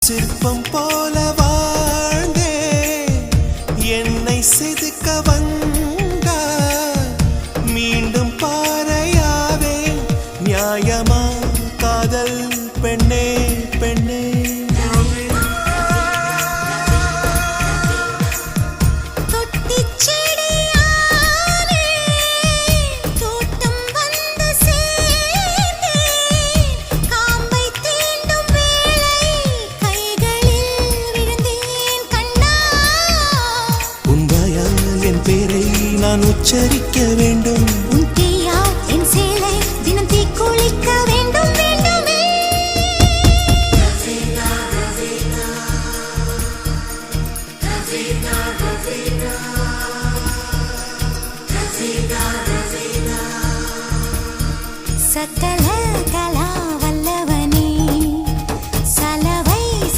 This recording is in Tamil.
சிற்பம் போல வாழ்ந்தே என்னை செதுக்க வந்தா மீண்டும் பாறையாவே நியாயமா காதல் பெண்ணே பெண்ணே நான் உச்சரிக்க வேண்டும் உன் தீயா என் சேலை தினம் தீ குளிக்க வேண்டும் வேண்டுமே சக்கர